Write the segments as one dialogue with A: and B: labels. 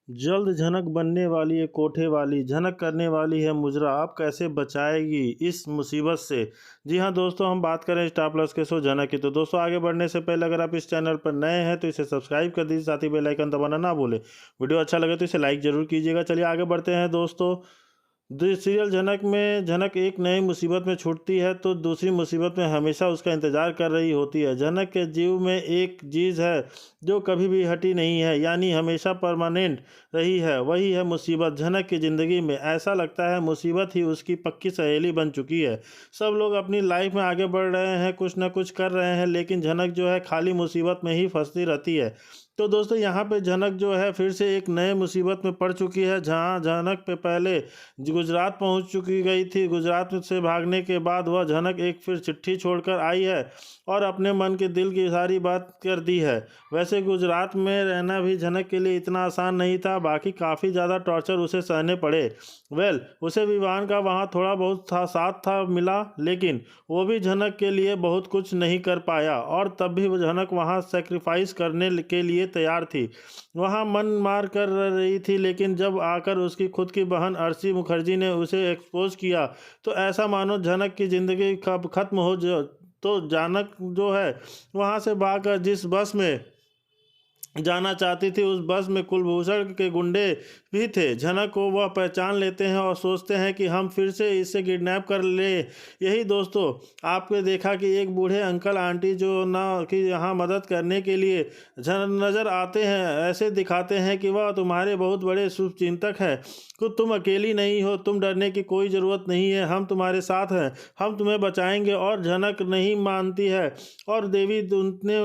A: जल्द झनक बनने वाली है कोठे वाली, झनक करने वाली है मुजरा, अब कैसे बचाएगी इस मुसीबत से। जी हाँ दोस्तों, हम बात करें स्टार प्लस के शो झनक की। तो दोस्तों आगे बढ़ने से पहले अगर आप इस चैनल पर नए हैं तो इसे सब्सक्राइब कर दीजिए, साथ ही बेल आइकन दबाना ना भूलें। वीडियो अच्छा लगे तो इसे लाइक जरूर कीजिएगा। चलिए आगे बढ़ते हैं दोस्तों। सीरियल झनक में झनक एक नई मुसीबत में छूटती है तो दूसरी मुसीबत में हमेशा उसका इंतजार कर रही होती है। झनक के जीव में एक चीज़ है जो कभी भी हटी नहीं है, यानी हमेशा परमानेंट रही है, वही है मुसीबत। झनक की ज़िंदगी में ऐसा लगता है मुसीबत ही उसकी पक्की सहेली बन चुकी है। सब लोग अपनी लाइफ में आगे बढ़ रहे हैं, कुछ ना कुछ कर रहे हैं, लेकिन झनक जो है खाली मुसीबत में ही फंसती रहती है। तो दोस्तों यहाँ पे झनक जो है फिर से एक नए मुसीबत में पड़ चुकी है। जहाँ झनक पे पहले गुजरात पहुंच चुकी गई थी। गुजरात से भागने के बाद वह झनक एक फिर चिट्ठी छोड़कर आई है और अपने मन के दिल की सारी बात कर दी है। वैसे गुजरात में रहना भी झनक के लिए इतना आसान नहीं था, बाकी काफ़ी ज़्यादा टॉर्चर उसे सहने पड़े। उसे विवान का वहाँ थोड़ा बहुत था साथ था मिला, लेकिन वो भी झनक के लिए बहुत कुछ नहीं कर पाया और तब भी वो झनक वहाँ सेक्रीफाइस करने के लिए तैयार थी। वहाँ मन मार कर रही थी, लेकिन जब आकर उसकी खुद की बहन अर्शी मुखर्जी ने उसे एक्सपोज किया तो ऐसा मानो झनक की ज़िंदगी कब खत्म हो जो। तो जानक जो है वहाँ से भागकर जिस बस में जाना चाहती थी उस बस में कुलभूषण के गुंडे भी थे। झनक को वह पहचान लेते हैं और सोचते हैं कि हम फिर से इसे किडनैप कर ले। यही दोस्तों आपने देखा कि एक बूढ़े अंकल आंटी जो ना कि यहाँ मदद करने के लिए नज़र आते हैं, ऐसे दिखाते हैं कि वह तुम्हारे बहुत बड़े शुभचिंतक हैं। कि तुम अकेली नहीं हो, तुम डरने की कोई ज़रूरत नहीं है, हम तुम्हारे साथ हैं, हम तुम्हें बचाएंगे। और झनक नहीं मानती है और देवी उतने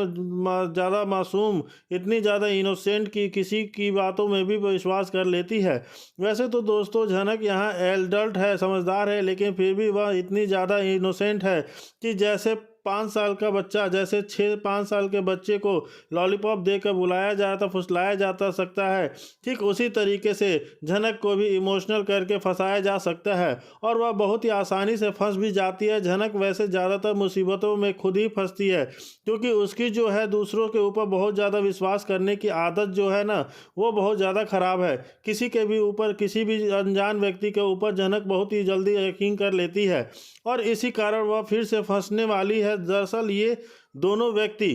A: ज़्यादा मासूम, इतनी ज़्यादा इनोसेंट कि किसी की बातों में भी विश्वास कर लेती है। वैसे तो दोस्तों झनक यहाँ एडल्ट है, समझदार है, लेकिन फिर भी वह इतनी ज़्यादा इनोसेंट है कि जैसे 5 साल का बच्चा, जैसे 6-5 साल के बच्चे को लॉलीपॉप देकर बुलाया जाता फुसलाया जाता सकता है, ठीक उसी तरीके से झनक को भी इमोशनल करके फंसाया जा सकता है और वह बहुत ही आसानी से फंस भी जाती है। झनक वैसे ज़्यादातर मुसीबतों में खुद ही फंसती है, क्योंकि उसकी जो है दूसरों के ऊपर बहुत ज़्यादा विश्वास करने की आदत जो है ना वो बहुत ज़्यादा ख़राब है। किसी के भी ऊपर, किसी भी अनजान व्यक्ति के ऊपर झनक बहुत ही जल्दी यकीन कर लेती है और इसी कारण वह फिर से फंसने वाली है। दरअसल ये दोनों व्यक्ति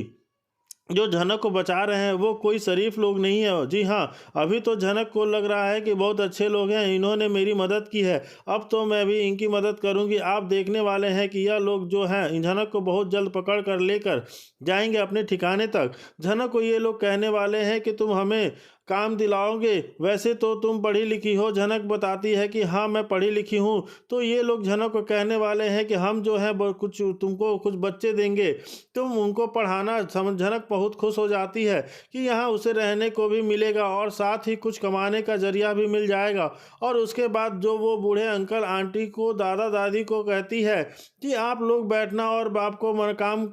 A: जो झनक को बचा रहे हैं वो कोई शरीफ लोग नहीं है। जी हाँ, अभी तो झनक को लग रहा है कि बहुत अच्छे लोग हैं, इन्होंने मेरी मदद की है, अब तो मैं भी इनकी मदद करूंगी। आप देखने वाले हैं कि यह लोग जो हैं झनक को बहुत जल्द पकड़ कर लेकर जाएंगे अपने ठिकाने तक। झनक को ये लोग कहने वाले हैं कि तुम हमें काम दिलाओगे, वैसे तो तुम पढ़ी लिखी हो। झनक बताती है कि हाँ मैं पढ़ी लिखी हूँ। तो ये लोग झनक को कहने वाले हैं कि हम जो है कुछ तुमको कुछ बच्चे देंगे, तुम उनको पढ़ाना। झनक बहुत खुश हो जाती है कि यहाँ उसे रहने को भी मिलेगा और साथ ही कुछ कमाने का जरिया भी मिल जाएगा। और उसके बाद जो वो बूढ़े अंकल आंटी को, दादा दादी को कहती है कि आप लोग बैठना और आपको काम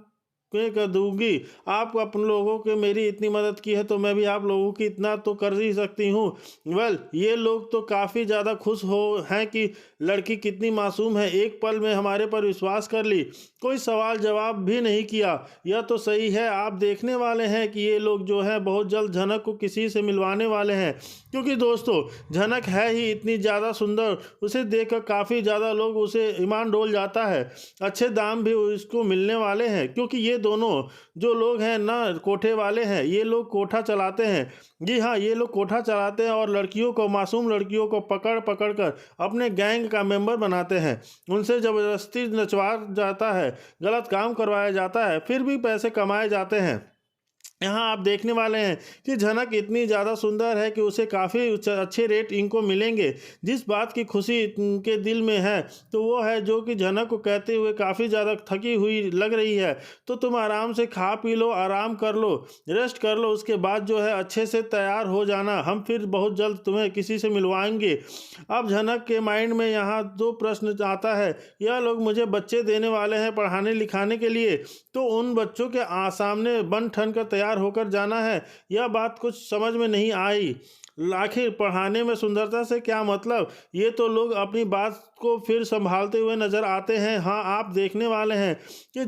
A: पे कर दूंगी। आप अपन लोगों के मेरी इतनी मदद की है तो मैं भी आप लोगों की इतना तो कर ही सकती हूँ। ये लोग तो काफ़ी ज़्यादा खुश हो हैं कि लड़की कितनी मासूम है, एक पल में हमारे पर विश्वास कर ली, कोई सवाल जवाब भी नहीं किया। यह तो सही है। आप देखने वाले हैं कि ये लोग जो है बहुत जल्द झनक को किसी से मिलवाने वाले हैं, क्योंकि दोस्तों झनक है ही इतनी ज़्यादा सुंदर, उसे देखकर काफ़ी ज़्यादा लोग उसे ईमान डोल जाता है। अच्छे दाम भी उसको मिलने वाले हैं, क्योंकि ये दोनों जो लोग हैं ना कोठे वाले हैं, ये लोग कोठा चलाते हैं। जी हाँ, ये लोग कोठा चलाते हैं और लड़कियों को, मासूम लड़कियों को पकड़ पकड़ कर अपने गैंग का मेंबर बनाते हैं। उनसे ज़बरदस्ती नचवाया जाता है, गलत काम करवाया जाता है, फिर भी पैसे कमाए जाते हैं। यहाँ आप देखने वाले हैं कि झनक इतनी ज़्यादा सुंदर है कि उसे काफ़ी अच्छे रेट इनको मिलेंगे। जिस बात की खुशी इनके दिल में है तो वो है जो कि झनक को कहते हुए काफ़ी ज़्यादा थकी हुई लग रही है, तो तुम आराम से खा पी लो, आराम कर लो, रेस्ट कर लो, उसके बाद जो है अच्छे से तैयार हो जाना, हम फिर बहुत जल्द तुम्हें किसी से मिलवाएंगे। अब झनक के माइंड में यहाँ दो प्रश्न आता है। यह लोग मुझे बच्चे देने वाले हैं पढ़ाने लिखाने के लिए, तो उन बच्चों के सामने बन ठन कर तैयार होकर जाना है, यह बात कुछ समझ में नहीं आई। आखिर पढ़ाने में सुंदरता से क्या मतलब, ये तो लोग अपनी बात को फिर संभालते हुए नजर आते हैं। हाँ, आप देखने वाले हैं कि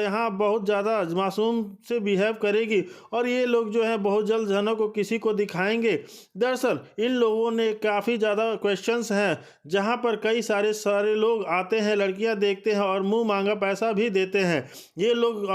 A: यहाँ बहुत ज़्यादा मासूम से बिहेव करेगी और ये लोग जो है बहुत जल्द झनक को किसी को दिखाएंगे। दरअसल इन लोगों ने काफ़ी ज़्यादा क्वेश्चंस हैं, जहाँ पर कई सारे लोग आते हैं, लड़कियां देखते हैं और मुंह मांगा पैसा भी देते हैं। ये लोग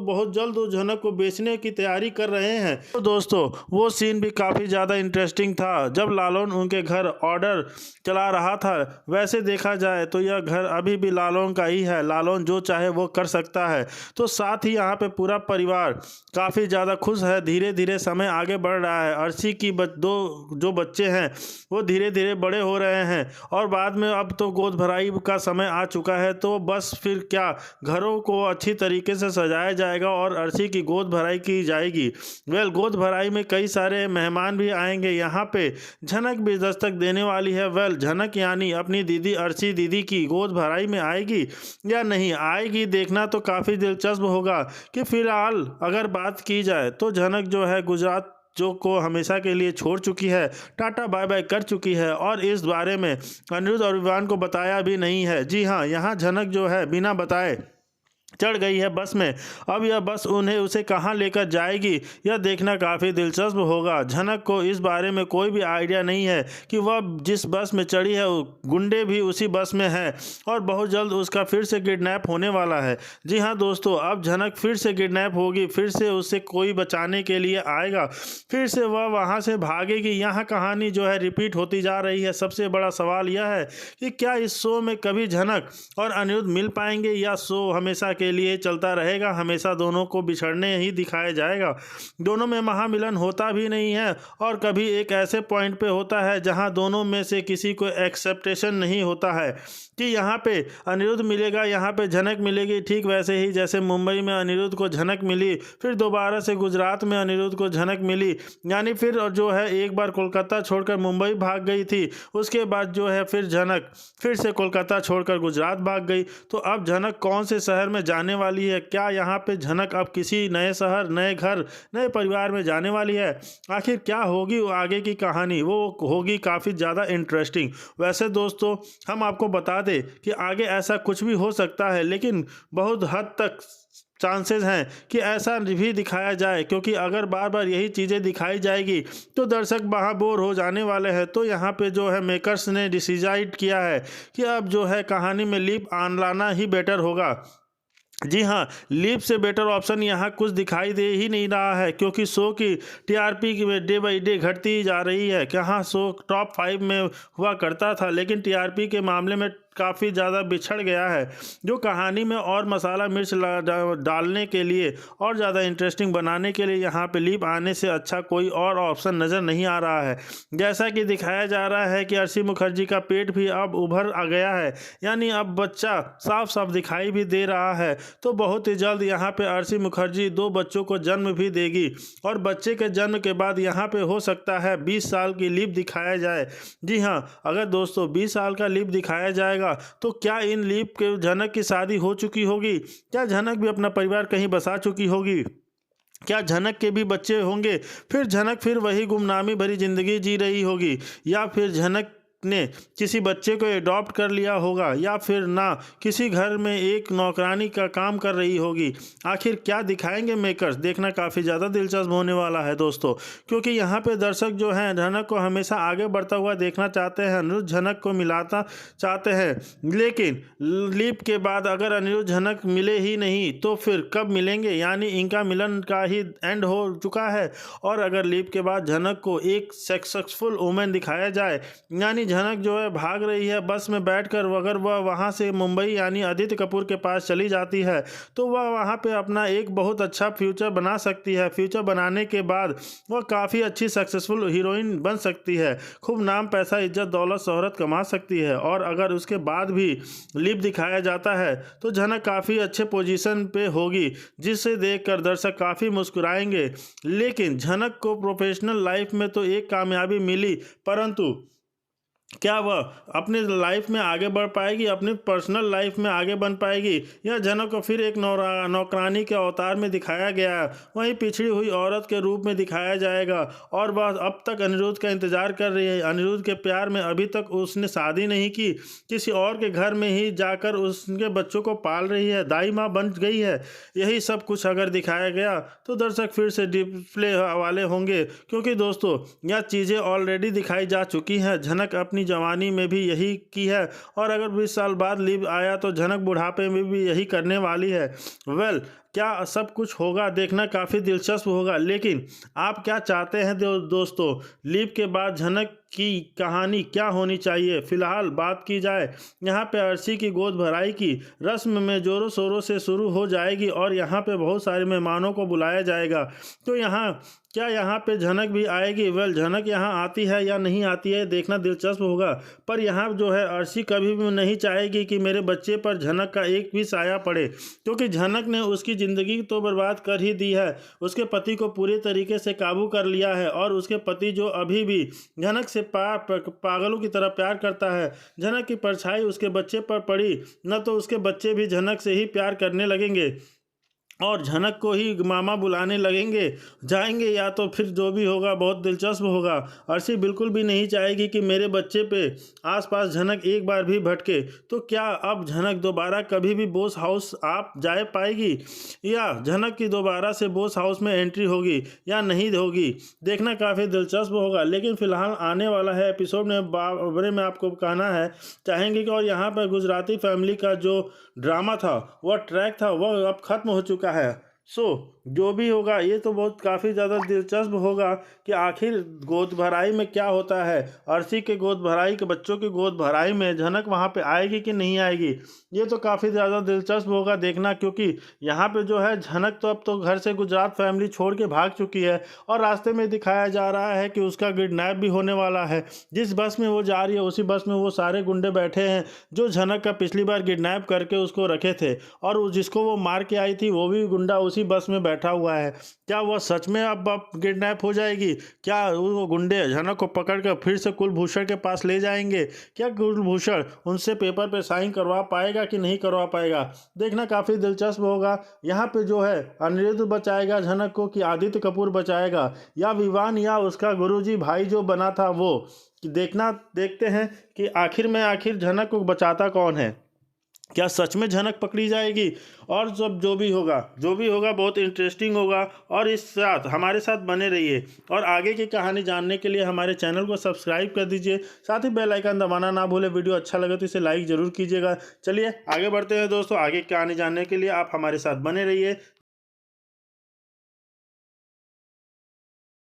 A: बहुत जल्द उस झनक को बेचने की तैयारी कर रहे हैं। तो दोस्तों, वो सीन भी काफ़ी ज़्यादा इंटरेस्टिंग था जब लालौन उनके घर ऑर्डर चला रहा था। वैसे देखा जाए तो यह घर अभी भी लालौन का ही है, लालौन जो चाहे वो कर सकता है। तो साथ ही यहाँ पे पूरा परिवार काफ़ी ज़्यादा खुश है। धीरे धीरे समय आगे बढ़ रहा है। अर्शी की दो जो बच्चे हैं वो धीरे धीरे बड़े हो रहे हैं और बाद में अब तो गोद भराई का समय आ चुका है। तो बस फिर क्या, घरों को अच्छी तरीके से सजाया जाएगा और अर्शी की गोद भराई की जाएगी। गोद भराई में कई सारे मेहमान भी आएंगे। यहाँ पे झनक भी दस्तक देने वाली है। झनक यानी अपनी दीदी अर्शी दीदी की गोद भराई में आएगी या नहीं आएगी, देखना तो काफ़ी दिलचस्प होगा। कि फिलहाल अगर बात की जाए तो झनक जो है गुजरात जो को हमेशा के लिए छोड़ चुकी है, टाटा बाय बाय कर चुकी है और इस बारे में अनिरुद्ध और विवान को बताया भी नहीं है। जी हाँ, यहाँ झनक जो है बिना बताए चढ़ गई है बस में। अब यह बस उसे कहाँ लेकर जाएगी, यह देखना काफ़ी दिलचस्प होगा। झनक को इस बारे में कोई भी आइडिया नहीं है कि वह जिस बस में चढ़ी है गुंडे भी उसी बस में है और बहुत जल्द उसका फिर से किडनैप होने वाला है। जी हाँ दोस्तों, अब झनक फिर से किडनैप होगी, फिर से उसे कोई बचाने के लिए आएगा, फिर से वह वहाँ से भागेगी। यहाँ कहानी जो है रिपीट होती जा रही है। सबसे बड़ा सवाल यह है कि क्या इस शो में कभी झनक और अनिरुद्ध मिल पाएंगे या शो हमेशा के लिए चलता रहेगा, हमेशा दोनों को बिछड़ने ही दिखाया जाएगा। दोनों में महामिलन होता भी नहीं है और कभी एक ऐसे पॉइंट पे होता है जहां दोनों में से किसी को एक्सेप्टेशन नहीं होता है कि यहाँ पे अनिरुद्ध मिलेगा, यहाँ पे झनक मिलेगी। ठीक वैसे ही जैसे मुंबई में अनिरुद्ध को झनक मिली, फिर दोबारा से गुजरात में अनिरुद्ध को झनक मिली, यानी फिर जो है एक बार कोलकाता छोड़कर मुंबई भाग गई थी, उसके बाद जो है फिर झनक फिर से कोलकाता छोड़कर गुजरात भाग गई। तो अब झनक कौन से शहर में जाने वाली है? क्या यहाँ पे झनक अब किसी नए शहर, नए घर, नए परिवार में जाने वाली है? आखिर क्या होगी आगे की कहानी, वो होगी काफ़ी ज़्यादा इंटरेस्टिंग। वैसे दोस्तों, हम आपको बता दें कि आगे ऐसा कुछ भी हो सकता है, लेकिन बहुत हद तक चांसेस हैं कि ऐसा भी दिखाया जाए, क्योंकि अगर बार बार यही चीज़ें दिखाई जाएगी तो दर्शक वहाँ बोर हो जाने वाले हैं। तो यहाँ पे जो है मेकर्स ने डिसाइड किया है कि अब जो है कहानी में लीप आन लाना ही बेटर होगा। जी हाँ, लीप से बेटर ऑप्शन यहाँ कुछ दिखाई दे ही नहीं रहा है, क्योंकि शो की टीआरपी की डे बाई डे घटती ही जा रही है। कहाँ शो टॉप 5 में हुआ करता था, लेकिन टीआरपी के मामले में काफ़ी ज़्यादा बिछड़ गया है, जो कहानी में और मसाला मिर्च डालने के लिए और ज़्यादा इंटरेस्टिंग बनाने के लिए यहाँ पे लीप आने से अच्छा कोई और ऑप्शन नज़र नहीं आ रहा है। जैसा कि दिखाया जा रहा है कि अर्शी मुखर्जी का पेट भी अब उभर आ गया है, यानी अब बच्चा साफ साफ दिखाई भी दे रहा है। तो बहुत ही जल्द यहाँ पे अर्शी मुखर्जी 2 बच्चों को जन्म भी देगी और बच्चे के जन्म के बाद यहाँ पे हो सकता है 20 साल की लीप दिखाया जाए। जी हाँ, अगर दोस्तों 20 साल का लीप दिखाया जाएगा तो क्या इन लीप के झनक की शादी हो चुकी होगी? क्या झनक भी अपना परिवार कहीं बसा चुकी होगी? क्या झनक के भी बच्चे होंगे? फिर झनक फिर वही गुमनामी भरी जिंदगी जी रही होगी, या फिर झनक ने किसी बच्चे को एडॉप्ट कर लिया होगा, या फिर ना किसी घर में एक नौकरानी का काम कर रही होगी? आखिर क्या दिखाएंगे मेकर्स, देखना काफ़ी ज़्यादा दिलचस्प होने वाला है दोस्तों, क्योंकि यहाँ पे दर्शक जो हैं झनक को हमेशा आगे बढ़ता हुआ देखना चाहते हैं, अनिरुद्ध झनक को मिलाता चाहते हैं। लेकिन लीप के बाद अगर अनिरुद्ध झनक मिले ही नहीं तो फिर कब मिलेंगे? यानी इनका मिलन का ही एंड हो चुका है। और अगर लीप के बाद झनक को एक सक्सेसफुल वुमेन दिखाया जाए, यानी झनक जो है भाग रही है बस में बैठकर, अगर वह वहाँ से मुंबई यानी आदित्य कपूर के पास चली जाती है तो वह वहाँ पे अपना एक बहुत अच्छा फ्यूचर बना सकती है। फ्यूचर बनाने के बाद वह काफ़ी अच्छी सक्सेसफुल हीरोइन बन सकती है, खूब नाम, पैसा, इज्जत, दौलत, शोहरत कमा सकती है। और अगर उसके बाद भी लिप दिखाया जाता है तो झनक काफ़ी अच्छे पोजीशन पे होगी, जिसे देखकर दर्शक काफ़ी मुस्कुराएंगे। लेकिन झनक को प्रोफेशनल लाइफ में तो एक कामयाबी मिली, परंतु क्या वह अपनी लाइफ में आगे बढ़ पाएगी, अपनी पर्सनल लाइफ में आगे बन पाएगी, या झनक को फिर एक नौकरानी के अवतार में दिखाया गया वहीं पिछड़ी हुई औरत के रूप में दिखाया जाएगा और वह अब तक अनिरुद्ध का इंतजार कर रही है। अनिरुद्ध के प्यार में अभी तक उसने शादी नहीं की, किसी और के घर में ही जाकर उसके बच्चों को पाल रही है, दाई माँ बन गई है। यही सब कुछ अगर दिखाया गया तो दर्शक फिर से डिस्प्ले वाले होंगे, क्योंकि दोस्तों यह चीज़ें ऑलरेडी दिखाई जा चुकी हैं। झनक अपनी जवानी में भी यही की है और अगर 20 साल बाद लीव आया तो झनक बुढ़ापे में भी यही करने वाली है। वेल, क्या सब कुछ होगा देखना काफ़ी दिलचस्प होगा, लेकिन आप क्या चाहते हैं दोस्तों, लीव के बाद झनक की कहानी क्या होनी चाहिए? फिलहाल बात की जाए यहाँ पे अर्शी की गोद भराई की रस्म में ज़ोरों शोरों से शुरू हो जाएगी और यहाँ पे बहुत सारे मेहमानों को बुलाया जाएगा। तो क्या यहाँ पे झनक भी आएगी? वेल, झनक यहाँ आती है या नहीं आती है देखना दिलचस्प होगा, पर यहाँ जो है अर्शी कभी भी नहीं चाहेगी कि मेरे बच्चे पर झनक का एक भी साया पड़े, क्योंकि झनक ने उसकी ज़िंदगी तो बर्बाद कर ही दी है। उसके पति को पूरे तरीके से काबू कर लिया है और उसके पति जो अभी भी झनक से पागलों की तरह प्यार करता है। झनक की परछाई उसके बच्चे पर पड़ी न तो उसके बच्चे भी झनक से ही प्यार करने लगेंगे और झनक को ही मामा बुलाने लगेंगे जाएंगे, या तो फिर जो भी होगा बहुत दिलचस्प होगा। अर्शी बिल्कुल भी नहीं चाहेगी कि मेरे बच्चे पे आसपास झनक एक बार भी भटके। तो क्या अब झनक दोबारा कभी भी बोस हाउस आप जा पाएगी, या झनक की दोबारा से बोस हाउस में एंट्री होगी या नहीं होगी देखना काफ़ी दिलचस्प होगा। लेकिन फिलहाल आने वाला है एपिसोड में बारे में आपको कहना है चाहेंगे कि और यहाँ पर गुजराती फैमिली का जो ड्रामा था, वह ट्रैक था, वह अब ख़त्म हो चुका है। जो भी होगा ये तो बहुत काफ़ी ज़्यादा दिलचस्प होगा कि आखिर गोद भराई में क्या होता है। अर्शी के गोद भराई के बच्चों की गोद भराई में झनक वहाँ पे आएगी कि नहीं आएगी, ये तो काफ़ी ज़्यादा दिलचस्प होगा देखना, क्योंकि यहाँ पे जो है झनक तो अब तो घर से गुजरात फैमिली छोड़ के भाग चुकी है और रास्ते में दिखाया जा रहा है कि उसका किडनैप भी होने वाला है। जिस बस में वो जा रही है उसी बस में वो सारे गुंडे बैठे हैं जो झनक का पिछली बार किडनैप करके उसको रखे थे, और जिसको वो मार के आई थी वो भी गुंडा उसी बस में बैठा हुआ है। क्या वह सच में अब किडनैप हो जाएगी? क्या वो गुंडे झनक को पकड़ कर फिर से कुलभूषण के पास ले जाएंगे? क्या कुलभूषण उनसे पेपर पे साइन करवा पाएगा कि नहीं करवा पाएगा देखना काफ़ी दिलचस्प होगा। यहाँ पे जो है अनिरुद्ध बचाएगा झनक को कि आदित्य कपूर बचाएगा, या विवान, या उसका गुरुजी भाई जो बना था वो, कि देखते हैं कि आखिर झनक को बचाता कौन है। क्या सच में झनक पकड़ी जाएगी? और सब जो भी होगा बहुत इंटरेस्टिंग होगा, और इस साथ हमारे साथ बने रहिए और आगे की कहानी जानने के लिए हमारे चैनल को सब्सक्राइब कर दीजिए, साथ ही बेल आइकन दबाना ना भूलें। वीडियो अच्छा लगे तो इसे लाइक ज़रूर कीजिएगा। चलिए आगे बढ़ते हैं दोस्तों, आगे की कहानी जानने के लिए आप हमारे साथ बने रहिए।